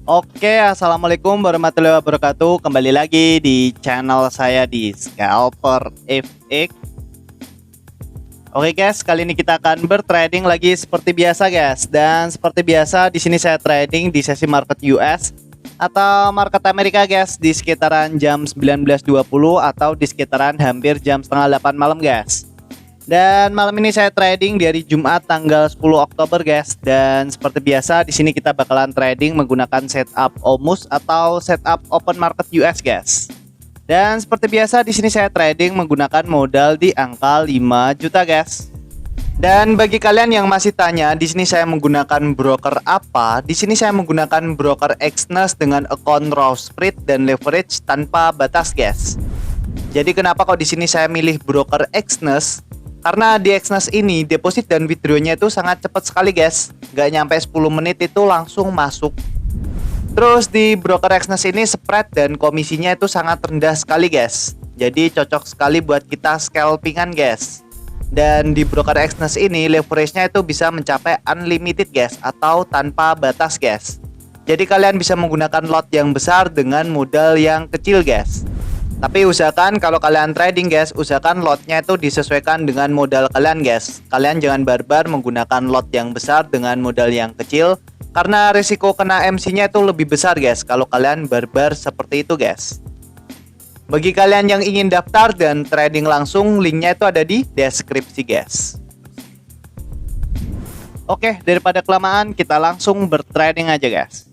Oke, assalamualaikum warahmatullahi wabarakatuh. Kembali lagi di channel saya di Scalper FX. Oke guys, kali ini kita akan bertrading lagi seperti biasa guys. Dan seperti biasa di sini saya trading di sesi market US atau market Amerika guys, di sekitaran jam 19.20 atau di sekitaran hampir jam setengah 8 malam guys. Dan malam ini saya trading di hari Jumat tanggal 10 Oktober guys. Dan seperti biasa di sini kita bakalan trading menggunakan setup OMUS atau setup open market US guys. Dan seperti biasa di sini saya trading menggunakan modal di angka 5 juta guys. Dan bagi kalian yang masih tanya di sini saya menggunakan broker apa? Di sini saya menggunakan broker Exness dengan account raw spread dan leverage tanpa batas guys. Jadi kenapa kok di sini saya milih broker Exness? Karena di Exness ini deposit dan withdrawnya itu sangat cepat sekali guys. Gak nyampe 10 menit itu langsung masuk. Terus di broker Exness ini spread dan komisinya itu sangat rendah sekali guys. Jadi cocok sekali buat kita scalpingan guys. Dan di broker Exness ini leverage-nya itu bisa mencapai unlimited guys, atau tanpa batas guys. Jadi kalian bisa menggunakan lot yang besar dengan modal yang kecil guys. Tapi usahakan kalau kalian trading guys, usahakan lotnya itu disesuaikan dengan modal kalian guys. Kalian jangan barbar menggunakan lot yang besar dengan modal yang kecil, karena risiko kena MC-nya itu lebih besar guys kalau kalian barbar seperti itu guys. Bagi kalian yang ingin daftar dan trading langsung, linknya itu ada di deskripsi guys. Oke, daripada kelamaan kita langsung bertrading aja guys.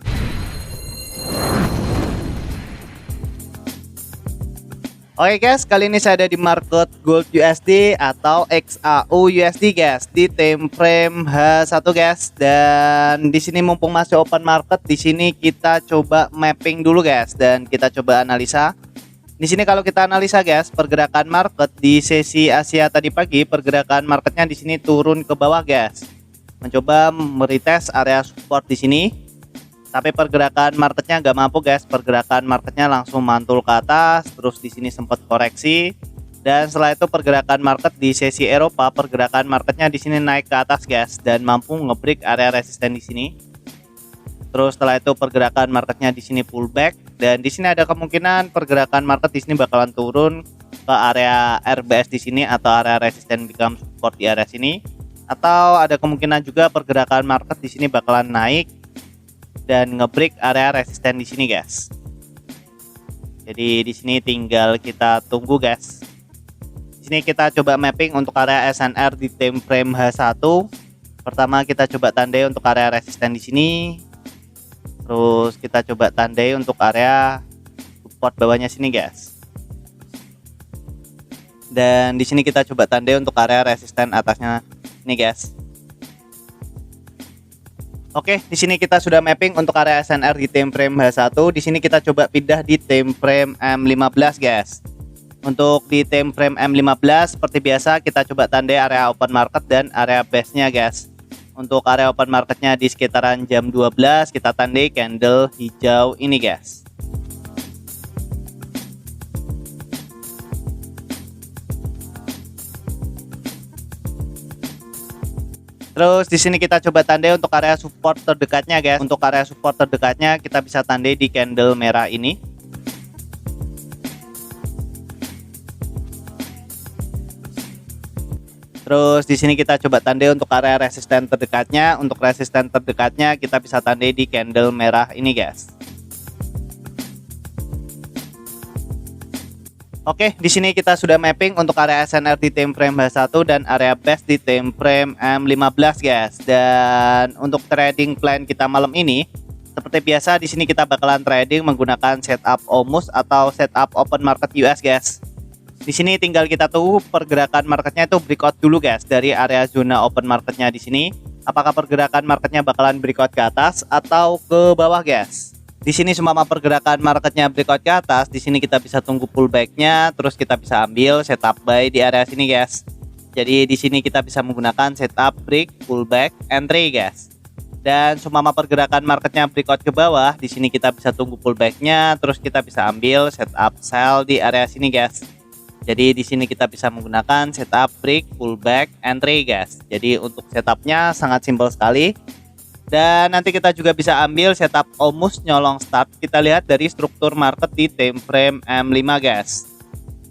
Oke guys, kali ini saya ada di market gold USD atau XAU USD guys, di time frame H1 guys. Dan di sini mumpung masih open market, di sini kita coba mapping dulu guys dan kita coba analisa. Di sini kalau kita analisa guys, pergerakan market di sesi Asia tadi pagi, pergerakan marketnya di sini turun ke bawah guys. Mencoba meretest area support di sini. Tapi pergerakan marketnya nggak mampu guys, pergerakan marketnya langsung mantul ke atas, terus di sini sempat koreksi. Dan setelah itu pergerakan market di sesi Eropa, pergerakan marketnya di sini naik ke atas guys dan mampu ngebreak area resisten di sini. Terus setelah itu pergerakan marketnya di sini pullback, dan di sini ada kemungkinan pergerakan market di sini bakalan turun ke area RBS di sini atau area resisten become support di area sini, atau ada kemungkinan juga pergerakan market di sini bakalan naik dan ngebreak area resisten di sini guys. Jadi di sini tinggal kita tunggu guys. Di sini kita coba mapping untuk area SNR di time frame H1. Pertama kita coba tandai untuk area resisten di sini. Terus kita coba tandai untuk area support bawahnya sini guys. Dan di sini kita coba tandai untuk area resisten atasnya ini guys. Oke, di sini kita sudah mapping untuk area SNR di time frame H1. Di sini kita coba pindah di time frame M15 guys. Untuk di time frame M15 seperti biasa kita coba tandai area open market dan area base-nya guys. Untuk area open marketnya di sekitaran jam 12 kita tandai candle hijau ini guys. Terus di sini kita coba tandai untuk area support terdekatnya guys. Untuk area support terdekatnya kita bisa tandai di candle merah ini. Terus di sini kita coba tandai untuk area resisten terdekatnya. Untuk resisten terdekatnya kita bisa tandai di candle merah ini guys. Oke, di sini kita sudah mapping untuk area SNR di time frame H1 dan area base di time frame M15 guys. Dan untuk trading plan kita malam ini seperti biasa di sini kita bakalan trading menggunakan setup OMUS atau setup open market US guys. Di sini tinggal kita tunggu pergerakan marketnya itu breakout dulu guys dari area zona open marketnya di sini. Apakah pergerakan marketnya bakalan breakout ke atas atau ke bawah guys? Di sini semua pergerakan marketnya breakout ke atas, di sini kita bisa tunggu pullbacknya, terus kita bisa ambil setup buy di area sini guys. Jadi di sini kita bisa menggunakan setup break, pullback, entry guys. Dan semua pergerakan marketnya breakout ke bawah, di sini kita bisa tunggu pullbacknya, terus kita bisa ambil setup sell di area sini guys. Jadi di sini kita bisa menggunakan setup break, pullback, entry guys. Jadi untuk setupnya sangat simpel sekali. Dan nanti kita juga bisa ambil setup Omus nyolong start. Kita lihat dari struktur market di time frame M5 guys.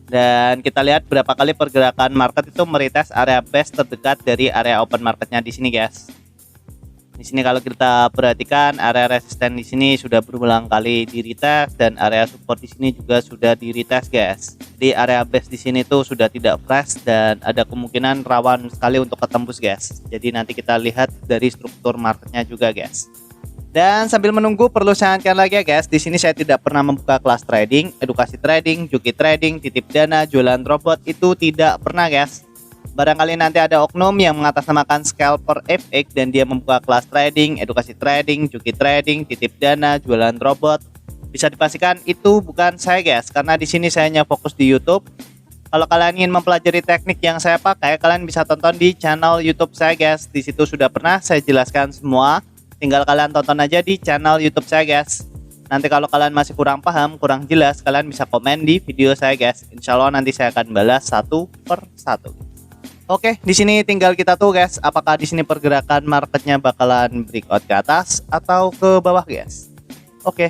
Dan kita lihat berapa kali pergerakan market itu meretest area base terdekat dari area open marketnya di sini guys. Di sini kalau kita perhatikan area resisten di sini sudah berulang kali di retest dan area support di sini juga sudah di retest guys. Di area base di sini tuh sudah tidak fresh dan ada kemungkinan rawan sekali untuk ketembus guys. Jadi nanti kita lihat dari struktur marketnya juga guys. Dan sambil menunggu perlu saya ingatkan lagi ya guys, di sini saya tidak pernah membuka kelas trading, edukasi trading, joki trading, titip dana, jualan robot itu tidak pernah guys. Barangkali nanti ada oknum yang mengatasnamakan scalper FX dan dia membuka kelas trading, edukasi trading, joki trading, titip dana, jualan robot. Bisa dipastikan itu bukan saya guys, karena di sini saya hanya fokus di YouTube. Kalau kalian ingin mempelajari teknik yang saya pakai, kalian bisa tonton di channel YouTube saya guys. Di situ sudah pernah saya jelaskan semua. Tinggal kalian tonton aja di channel YouTube saya guys. Nanti kalau kalian masih kurang paham, kurang jelas, kalian bisa komen di video saya guys. Insya Allah nanti saya akan balas satu per satu. Oke, di sini tinggal kita tuh guys, apakah di sini pergerakan marketnya bakalan breakout ke atas atau ke bawah guys. Oke.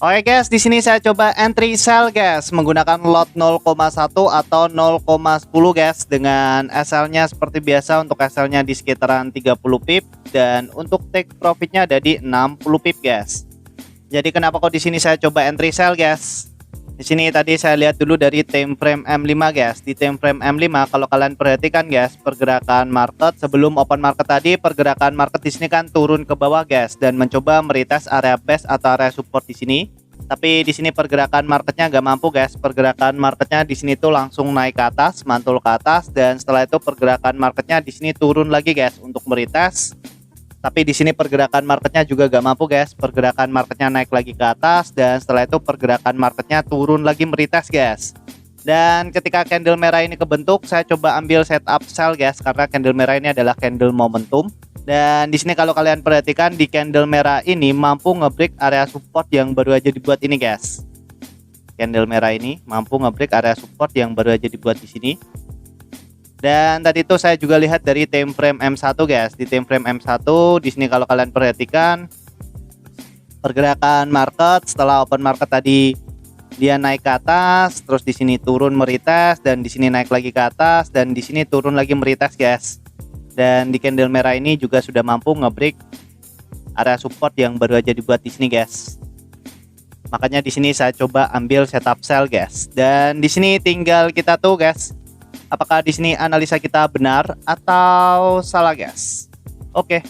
Oke guys, di sini saya coba entry sell guys menggunakan lot 0,1 atau 0,10 guys dengan SL-nya seperti biasa. Untuk SL-nya di sekitaran 30 pip dan untuk take profitnya ada di 60 pip guys. Jadi kenapa kok di sini saya coba entry sell guys? Di sini tadi saya lihat dulu dari time frame M5 guys. Di time frame M5 kalau kalian perhatikan guys, pergerakan market sebelum open market tadi, pergerakan market di sini kan turun ke bawah guys dan mencoba meretest area base atau area support di sini. Tapi di sini pergerakan marketnya nggak mampu guys. Pergerakan marketnya di sini tuh langsung naik ke atas, mantul ke atas dan setelah itu pergerakan marketnya di sini turun lagi guys untuk meretest. Tapi di sini pergerakan marketnya juga gak mampu guys. Pergerakan marketnya naik lagi ke atas dan setelah itu pergerakan marketnya turun lagi meretest guys. Dan ketika candle merah ini kebentuk, saya coba ambil setup sell guys karena candle merah ini adalah candle momentum. Dan di sini kalau kalian perhatikan di candle merah ini mampu ngebreak area support yang baru aja dibuat ini guys. Candle merah ini mampu ngebreak area support yang baru aja dibuat di sini. Dan tadi itu saya juga lihat dari time frame M1 guys. Di time frame M1 di sini kalau kalian perhatikan pergerakan market setelah open market tadi dia naik ke atas, terus di sini turun meretest dan di sini naik lagi ke atas dan di sini turun lagi meretest guys. Dan di candle merah ini juga sudah mampu ngebreak area support yang baru aja dibuat di sini guys. Makanya di sini saya coba ambil setup sell guys. Dan di sini tinggal kita tuh guys, apakah di sini analisa kita benar atau salah guys? Oke.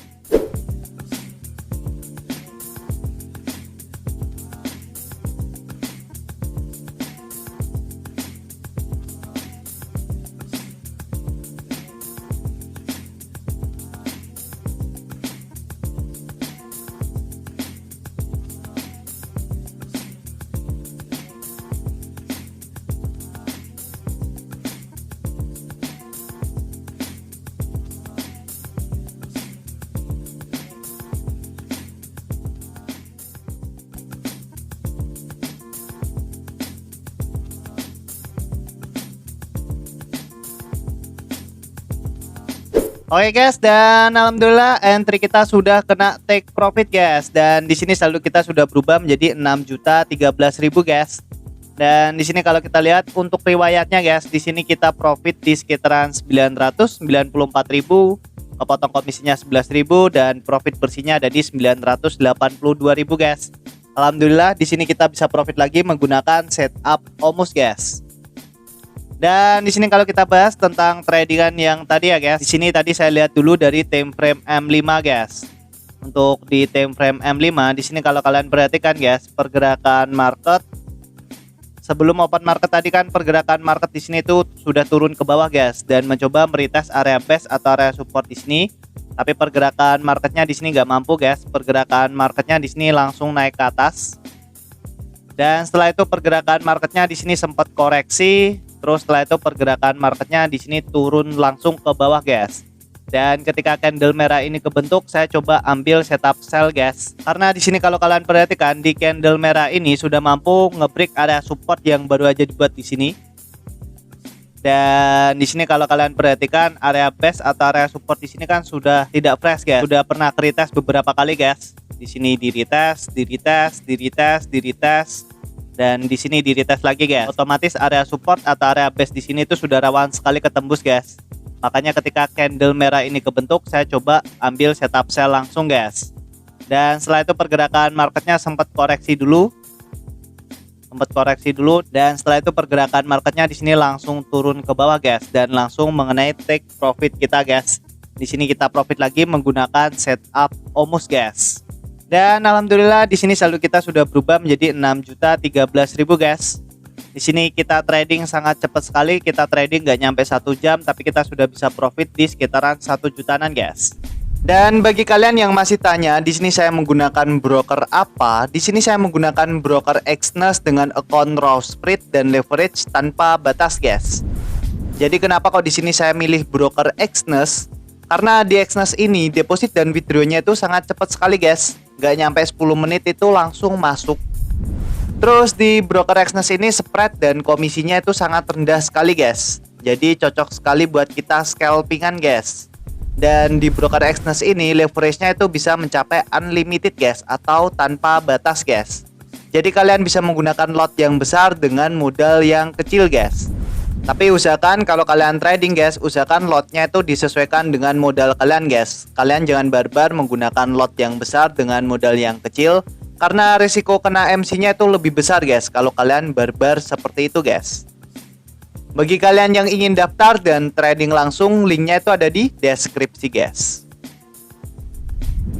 Oke guys, dan alhamdulillah entry kita sudah kena take profit guys. Dan di sini saldo kita sudah berubah menjadi 6.013.000 guys. Dan di sini kalau kita lihat untuk riwayatnya guys, di sini kita profit di sekitaran 994.000, kepotong komisinya 11.000 dan profit bersihnya ada di 982.000 guys. Alhamdulillah di sini kita bisa profit lagi menggunakan setup Omus guys. Dan di sini kalau kita bahas tentang tradingan yang tadi ya guys, di sini tadi saya lihat dulu dari time frame M5 guys. Untuk di time frame M5 di sini kalau kalian perhatikan guys, pergerakan market sebelum open market tadi kan pergerakan market di sini tuh sudah turun ke bawah guys dan mencoba meretest area base atau area support di sini. Tapi pergerakan marketnya di sini nggak mampu guys. Pergerakan marketnya di sini langsung naik ke atas. Dan setelah itu pergerakan marketnya di sini sempat koreksi. Terus setelah itu pergerakan marketnya di sini turun langsung ke bawah guys. Dan ketika candle merah ini kebentuk, saya coba ambil setup sell guys. Karena di sini kalau kalian perhatikan di candle merah ini sudah mampu nge-break area support yang baru aja dibuat di sini. Dan di sini kalau kalian perhatikan area base atau area support di sini kan sudah tidak fresh guys. Sudah pernah retest beberapa kali guys. Di sini di retest, dan di sini di retest lagi guys. Otomatis area support atau area base di sini itu sudah rawan sekali ketembus guys. Makanya ketika candle merah ini kebentuk, saya coba ambil setup sell langsung guys. Dan setelah itu pergerakan marketnya sempat koreksi dulu. Dan setelah itu pergerakan marketnya di sini langsung turun ke bawah guys, dan langsung mengenai take profit kita guys. Di sini kita profit lagi menggunakan setup OMUS guys. Dan alhamdulillah di sini saldo kita sudah berubah menjadi 6.013.000 guys. Di sini kita trading sangat cepat sekali, kita trading nggak nyampe 1 jam tapi kita sudah bisa profit di sekitaran 1 jutaan guys. Dan bagi kalian yang masih tanya, di sini saya menggunakan broker apa? Di sini saya menggunakan broker Exness dengan account raw spread dan leverage tanpa batas guys. Jadi kenapa kok di sini saya milih broker Exness? Karena di Exness ini deposit dan withdrawnya itu sangat cepat sekali guys. Nggak nyampe 10 menit itu langsung masuk. Terus di broker Exness ini spread dan komisinya itu sangat rendah sekali guys. Jadi cocok sekali buat kita scalpingan guys. Dan di broker Exness ini leverage-nya itu bisa mencapai unlimited guys, atau tanpa batas guys. Jadi kalian bisa menggunakan lot yang besar dengan modal yang kecil guys. Tapi usahakan kalau kalian trading guys, usahakan lotnya itu disesuaikan dengan modal kalian guys. Kalian jangan barbar menggunakan lot yang besar dengan modal yang kecil, karena risiko kena MC-nya itu lebih besar guys kalau kalian barbar seperti itu guys. Bagi kalian yang ingin daftar dan trading langsung, linknya itu ada di deskripsi guys.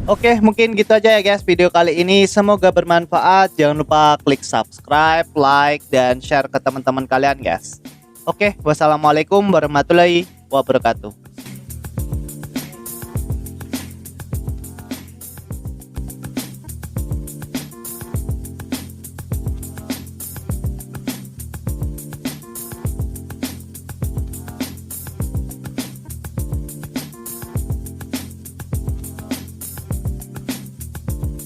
Oke, mungkin gitu aja ya guys video kali ini. Semoga bermanfaat. Jangan lupa klik subscribe, like, dan share ke teman-teman kalian guys. Oke, wassalamualaikum warahmatullahi wabarakatuh.